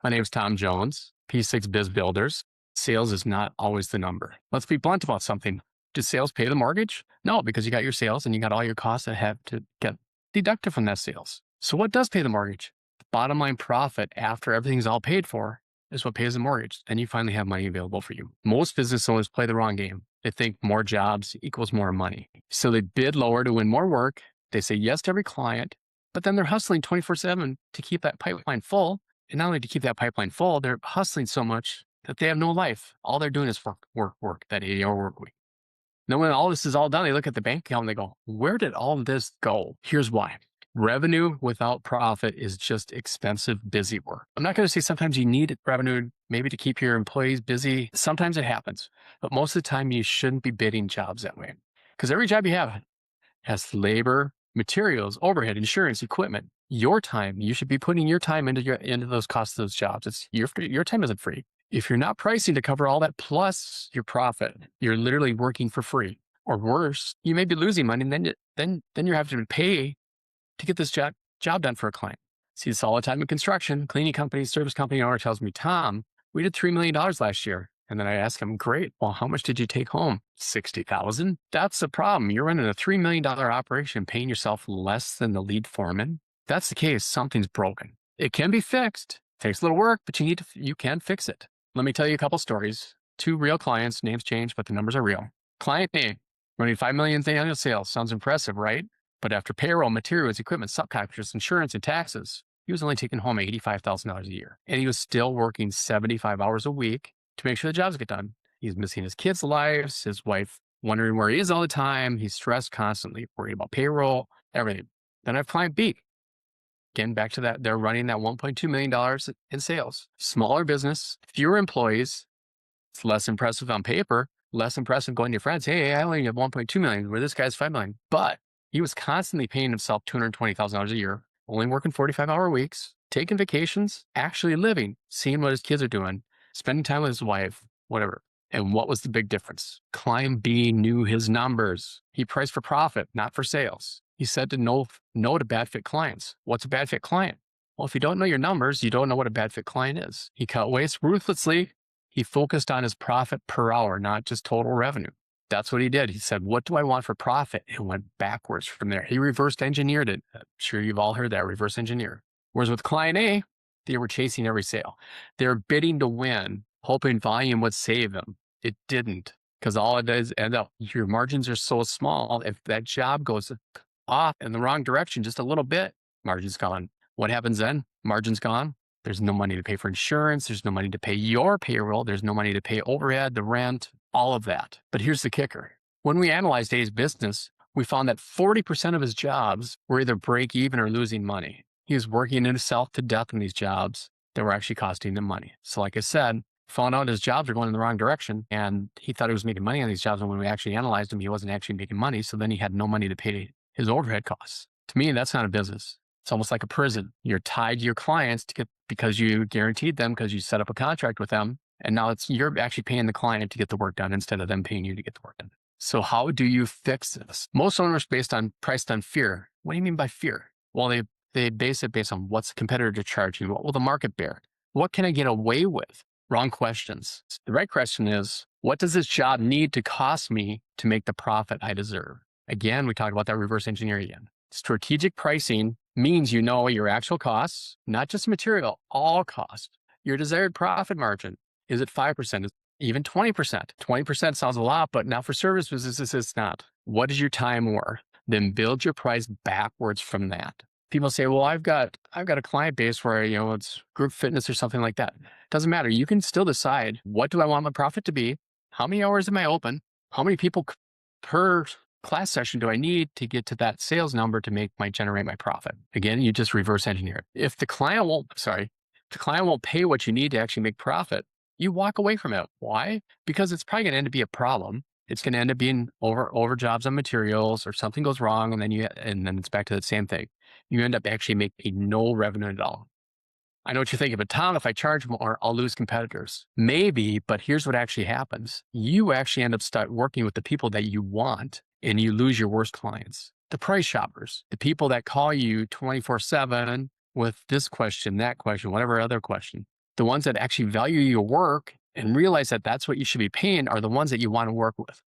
My name is Tom Jones, P6 Biz Builders. Sales is not always the number. Let's be blunt about something. Does sales pay the mortgage? No, because you got your sales and you got all your costs that have to get deducted from that sales. So what does pay the mortgage? The bottom line profit after everything's all paid for is what pays the mortgage. Then you finally have money available for you. Most business owners play the wrong game. They think more jobs equals more money. So they bid lower to win more work. They say yes to every client, but then they're hustling 24/7 to keep that pipeline full. And not only to keep that pipeline full, they're hustling so much that they have no life. All they're doing is work, that 80-hour work week. Then when all this is all done, they look at the bank account and they go, where did all of this go? Here's why. Revenue without profit is just expensive, busy work. I'm not going to say sometimes you need revenue maybe to keep your employees busy. Sometimes it happens, but most of the time you shouldn't be bidding jobs that way because every job you have has labor, materials, overhead, insurance, equipment. Your time, you should be putting your time into those costs of those jobs. It's your time isn't free. If you're not pricing to cover all that plus your profit, you're literally working for free. Or worse, you may be losing money, and then you're having to pay to get this job done for a client. See this all the time in construction. Cleaning company, service company owner tells me, Tom, we did $3 million last year. And then I ask him, great. Well, how much did you take home? $60,000. That's the problem. You're running a $3 million operation, paying yourself less than the lead foreman. If that's the case, something's broken. It can be fixed. Takes a little work, but you can fix it. Let me tell you a couple stories. 2 real clients, names change, but the numbers are real. Client A, running $5 million in annual sales. Sounds impressive, right? But after payroll, materials, equipment, subcontractors, insurance, and taxes, he was only taking home $85,000 a year. And he was still working 75 hours a week to make sure the jobs get done. He's missing his kids' lives, his wife wondering where he is all the time. He's stressed constantly, worried about payroll, everything. Then I have client B. Again, back to that, they're running that $1.2 million in sales. Smaller business, fewer employees. It's less impressive on paper, less impressive going to your friends. Hey, I only have 1.2 million, where this guy's 5 million. But he was constantly paying himself $220,000 a year, only working 45-hour weeks, taking vacations, actually living, seeing what his kids are doing, spending time with his wife, whatever. And what was the big difference? Client B knew his numbers. He priced for profit, not for sales. He said to no to bad fit clients. What's a bad fit client? Well, if you don't know your numbers, you don't know what a bad fit client is. He cut waste ruthlessly. He focused on his profit per hour, not just total revenue. That's what he did. He said, what do I want for profit? And went backwards from there. He reverse engineered it. I'm sure you've all heard that, reverse engineer. Whereas with client A, they were chasing every sale. They're bidding to win, hoping volume would save them. It didn't, because all it does end up, your margins are so small. If that job goes off in the wrong direction just a little bit, margin's gone. What happens then? Margin's gone. There's no money to pay for insurance. There's no money to pay your payroll. There's no money to pay overhead, the rent, all of that. But here's the kicker. When we analyzed A's business, we found that 40% of his jobs were either break even or losing money. He was working himself to death in these jobs that were actually costing him money. So like I said, found out his jobs were going in the wrong direction, and he thought he was making money on these jobs. And when we actually analyzed him, he wasn't actually making money. So then he had no money to pay his overhead costs. To me, that's not a business. It's almost like a prison. You're tied to your clients because you guaranteed them, because you set up a contract with them. And now you're actually paying the client to get the work done instead of them paying you to get the work done. So how do you fix this? Most owners priced on fear. What do you mean by fear? Well, they base it based on what's the competitor charging? What will the market bear? What can I get away with? Wrong questions. The right question is, what does this job need to cost me to make the profit I deserve? Again, we talked about that reverse engineering again. Strategic pricing means you know your actual costs, not just material, all costs. Your desired profit margin. Is it 5%? Even 20%? 20% sounds a lot, but now for service businesses, it's not. What is your time worth? Then build your price backwards from that. People say, well, I've got a client base where, it's group fitness or something like that. Doesn't matter. You can still decide, what do I want my profit to be? How many hours am I open? How many people per class session do I need to get to that sales number to generate my profit? Again, you just reverse engineer it. If the client won't pay what you need to actually make profit, you walk away from it. Why? Because it's probably going to end up being a problem. It's going to end up being over jobs on materials, or something goes wrong, and then it's back to that same thing. You end up actually making no revenue at all. I know what you're thinking, but Tom, if I charge more, I'll lose competitors. Maybe, but here's what actually happens. You actually end up start working with the people that you want, and you lose your worst clients. The price shoppers, the people that call you 24/7 with this question, that question, whatever other question. The ones that actually value your work and realize that that's what you should be paying are the ones that you want to work with,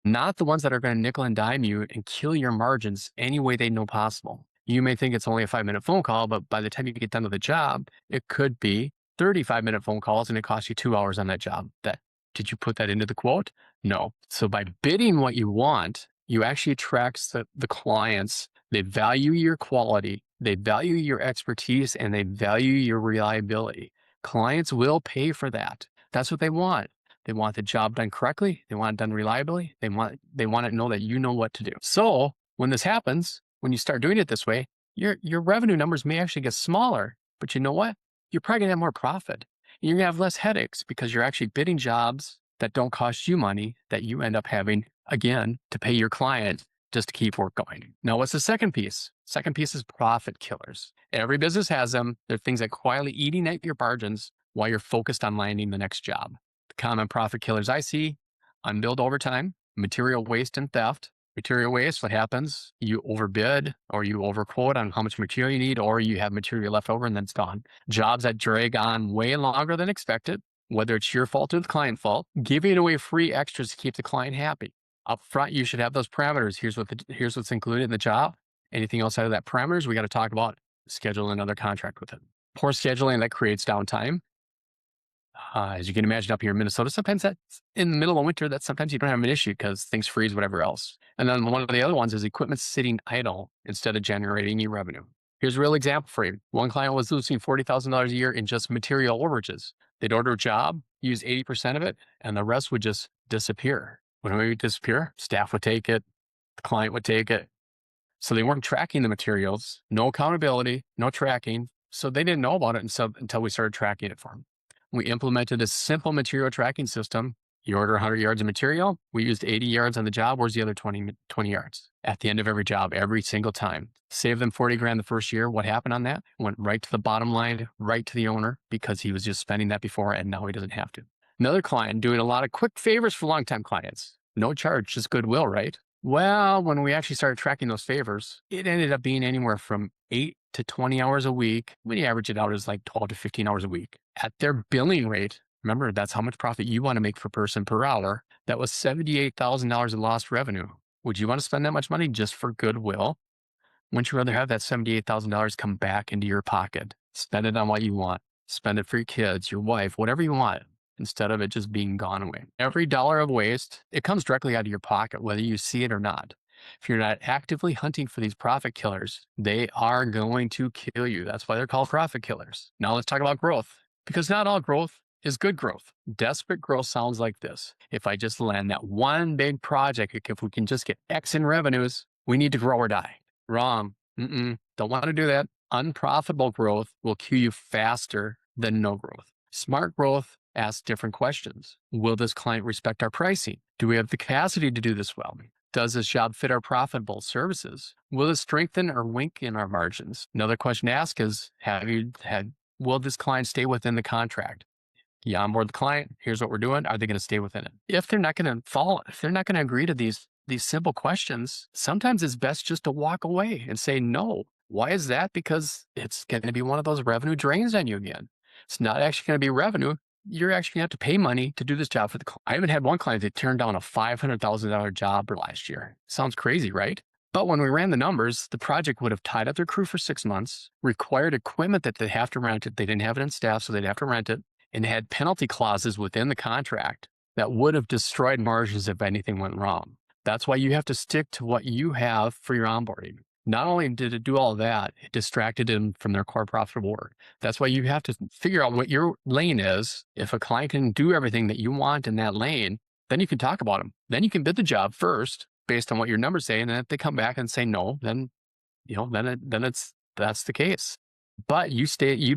not the ones that are going to nickel and dime you and kill your margins any way they know possible. You may think it's only a 5-minute phone call, but by the time you get done with the job, it could be 35-minute phone calls and it costs you 2 hours on that job. Did you put that into the quote? No. So by bidding what you want, you actually attract the clients. They value your quality, they value your expertise, and they value your reliability. Clients will pay for that. That's what they want. They want the job done correctly. They want it done reliably. They want to know that you know what to do. So when this happens, when you start doing it this way, your revenue numbers may actually get smaller, but you know what? You're probably gonna have more profit. You're gonna have less headaches because you're actually bidding jobs that don't cost you money that you end up having, again, to pay your client just to keep work going. Now, what's the second piece? Second piece is profit killers. Every business has them. They're things that quietly eating at your margins while you're focused on landing the next job. The common profit killers I see: unbilled overtime, material waste and theft. Material waste, what happens? You overbid or you overquote on how much material you need, or you have material left over and then it's gone. Jobs that drag on way longer than expected, whether it's your fault or the client fault. Giving away free extras to keep the client happy. Up front, you should have those parameters. Here's what's included in the job. Anything else out of that parameters, we got to talk about. Schedule another contract with it. Poor scheduling that creates downtime. As you can imagine, up here in Minnesota, sometimes that's in the middle of winter, that sometimes you don't have an issue because things freeze, whatever else. And then one of the other ones is equipment sitting idle instead of generating new revenue. Here's a real example for you. One client was losing $40,000 a year in just material overages. They'd order a job, use 80% of it, and the rest would just disappear. When it would disappear, staff would take it, the client would take it. So they weren't tracking the materials, no accountability, no tracking. So they didn't know about it until we started tracking it for them. We implemented a simple material tracking system. You order 100 yards of material. We used 80 yards on the job. Where's the other 20 yards? At the end of every job, every single time. Save them 40 grand the first year. What happened on that? Went right to the bottom line, right to the owner, because he was just spending that before and now he doesn't have to. Another client doing a lot of quick favors for longtime clients. No charge, just goodwill, right? Well, when we actually started tracking those favors, it ended up being anywhere from 8 to 20 hours a week. When you average it out, is like 12 to 15 hours a week. At their billing rate, remember, that's how much profit you want to make per person per hour. That was $78,000 in lost revenue. Would you want to spend that much money just for goodwill? Wouldn't you rather have that $78,000 come back into your pocket? Spend it on what you want. Spend it for your kids, your wife, whatever you want, instead of it just being gone away. Every dollar of waste, it comes directly out of your pocket, whether you see it or not. If you're not actively hunting for these profit killers, they are going to kill you. That's why they're called profit killers. Now let's talk about growth, because not all growth is good growth. Desperate growth sounds like this. If I just land that one big project, if we can just get X in revenues, we need to grow or die. Wrong. Don't want to do that. Unprofitable growth will kill you faster than no growth. Smart growth asks different questions. Will this client respect our pricing? Do we have the capacity to do this well? Does this job fit our profitable services? Will it strengthen or weaken our margins? Another question to ask is, will this client stay within the contract? You onboard the client, here's what we're doing. Are they going to stay within it? If they're not going to follow, if they're not going to agree to these simple questions, sometimes it's best just to walk away and say no. Why is that? Because it's going to be one of those revenue drains on you again. It's not actually going to be revenue. You're actually going to have to pay money to do this job for the client. I even had one client that turned down a $500,000 job last year. Sounds crazy, right? But when we ran the numbers, the project would have tied up their crew for 6 months, required equipment that they'd have to rent it. They didn't have it in staff, so they'd have to rent it, and had penalty clauses within the contract that would have destroyed margins if anything went wrong. That's why you have to stick to what you have for your onboarding. Not only did it do all that, it distracted them from their core profitable work. That's why you have to figure out what your lane is. If a client can do everything that you want in that lane, then you can talk about them. Then you can bid the job first based on what your numbers say. And then if they come back and say no, then that's the case. But you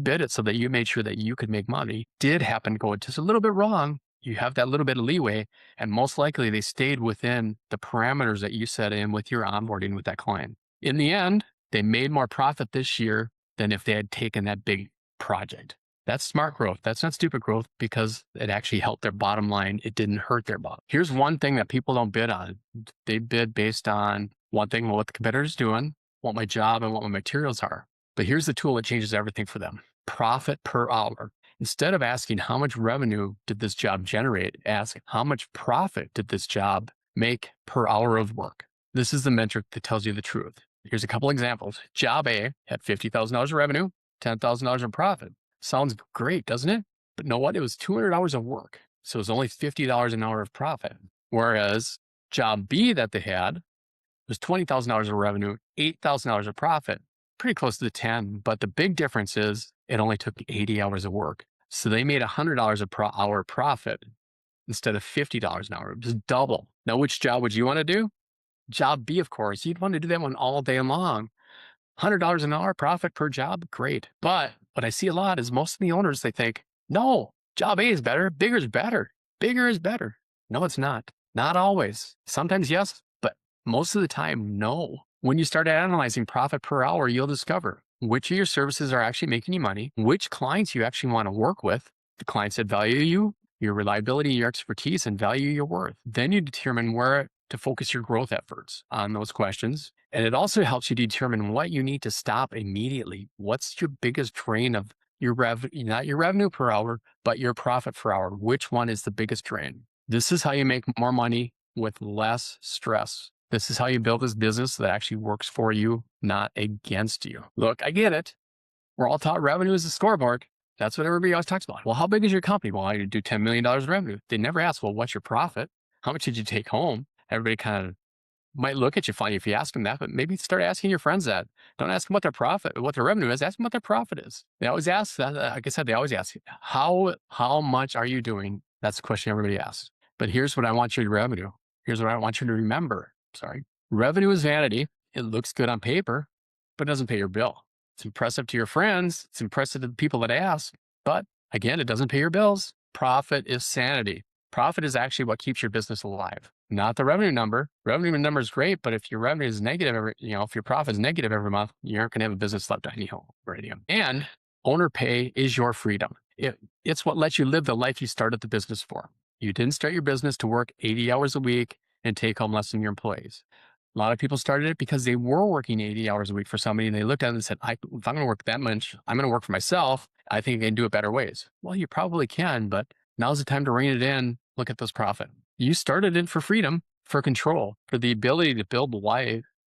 bid it so that you made sure that you could make money. Did happen to go just a little bit wrong. You have that little bit of leeway, and most likely they stayed within the parameters that you set in with your onboarding with that client. In the end, they made more profit this year than if they had taken that big project. That's smart growth. That's not stupid growth, because it actually helped their bottom line. It didn't hurt their bottom. Here's one thing that people don't bid on. They bid based on one thing, what the competitor's doing, what my job and what my materials are. But here's the tool that changes everything for them. Profit per hour. Instead of asking how much revenue did this job generate, ask how much profit did this job make per hour of work. This is the metric that tells you the truth. Here's a couple examples. Job A had $50,000 of revenue, $10,000 of profit. Sounds great, doesn't it? But know what? It was 200 hours of work. So it was only $50 an hour of profit. Whereas job B that they had was $20,000 of revenue, $8,000 of profit, pretty close to the 10. But the big difference is it only took 80 hours of work. So they made $100 per hour profit instead of $50 an hour. It was double. Now, which job would you want to do? Job B, of course. You'd want to do that one all day long. $100 an hour profit per job, great. But what I see a lot is most of the owners, they think, no, job A is better, bigger is better, bigger is better. No, it's not. Not always. Sometimes yes, but most of the time, no. When you start analyzing profit per hour, you'll discover which of your services are actually making you money, which clients you actually want to work with, the clients that value you, your reliability, your expertise, and value your worth. Then you determine where to focus your growth efforts on those questions. And it also helps you determine what you need to stop immediately. What's your biggest drain of your revenue, not your revenue per hour, but your profit per hour? Which one is the biggest drain? This is how you make more money with less stress. This is how you build this business that actually works for you, not against you. Look, I get it. We're all taught revenue is a scoreboard. That's what everybody always talks about. Well, how big is your company? Well, I do $10 million in revenue. They never ask, well, what's your profit? How much did you take home? Everybody kind of might look at you funny if you ask them that, but maybe start asking your friends that. Don't ask them what their profit, what their revenue is. Ask them what their profit is. They always ask that. Like I said, they always ask, how much are you doing? That's the question everybody asks. But here's what I want you to revenue. Here's what I want you to remember. Revenue is vanity. It looks good on paper, but it doesn't pay your bill. It's impressive to your friends. It's impressive to the people that ask, but again, it doesn't pay your bills. Profit is sanity. Profit is actually what keeps your business alive, not the revenue number. Revenue number is great, but if your revenue is negative, if your profit is negative every month, you aren't going to have a business left on you. And owner pay is your freedom. It's what lets you live the life you started the business for. You didn't start your business to work 80 hours a week and take home less than your employees. A lot of people started it because they were working 80 hours a week for somebody, and they looked at it and said, if I'm going to work that much, I'm going to work for myself. I think I can do it better ways. Well, you probably can, but now's the time to rein it in. Look at this profit. You started it for freedom, for control, for the ability to build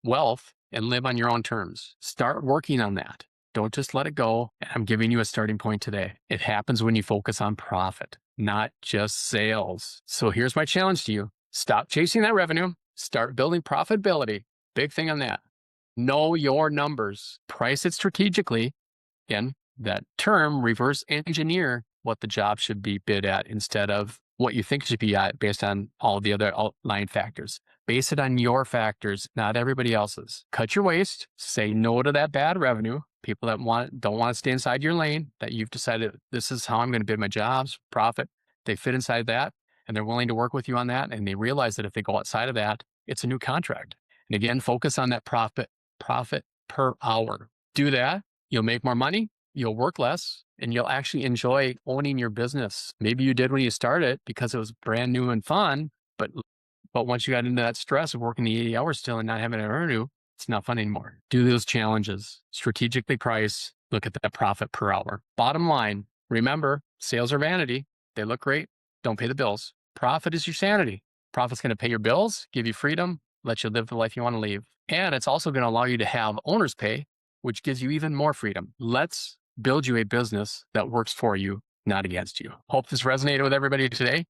wealth and live on your own terms. Start working on that. Don't just let it go. I'm giving you a starting point today. It happens when you focus on profit, not just sales. So here's my challenge to you. Stop chasing that revenue. Start building profitability. Big thing on that. Know your numbers. Price it strategically. Again, that term, reverse engineer what the job should be bid at instead of what you think it should be at based on all the other outlying factors. Base it on your factors, not everybody else's. Cut your waste. Say no to that bad revenue. People that don't want to stay inside your lane, that you've decided this is how I'm going to bid my jobs, profit. They fit inside that, and they're willing to work with you on that. And they realize that if they go outside of that, it's a new contract. And again, focus on that profit per hour. Do that. You'll make more money. You'll work less, and you'll actually enjoy owning your business. Maybe you did when you started because it was brand new and fun, but once you got into that stress of working the 80 hours still and not having a revenue, it's not fun anymore. Do those challenges. Strategically price. Look at that profit per hour. Bottom line, remember, sales are vanity. They look great. Don't pay the bills. Profit is your sanity. Profit's going to pay your bills, give you freedom, let you live the life you want to live. And it's also going to allow you to have owner's pay, which gives you even more freedom. Let's build you a business that works for you, not against you. Hope this resonated with everybody today.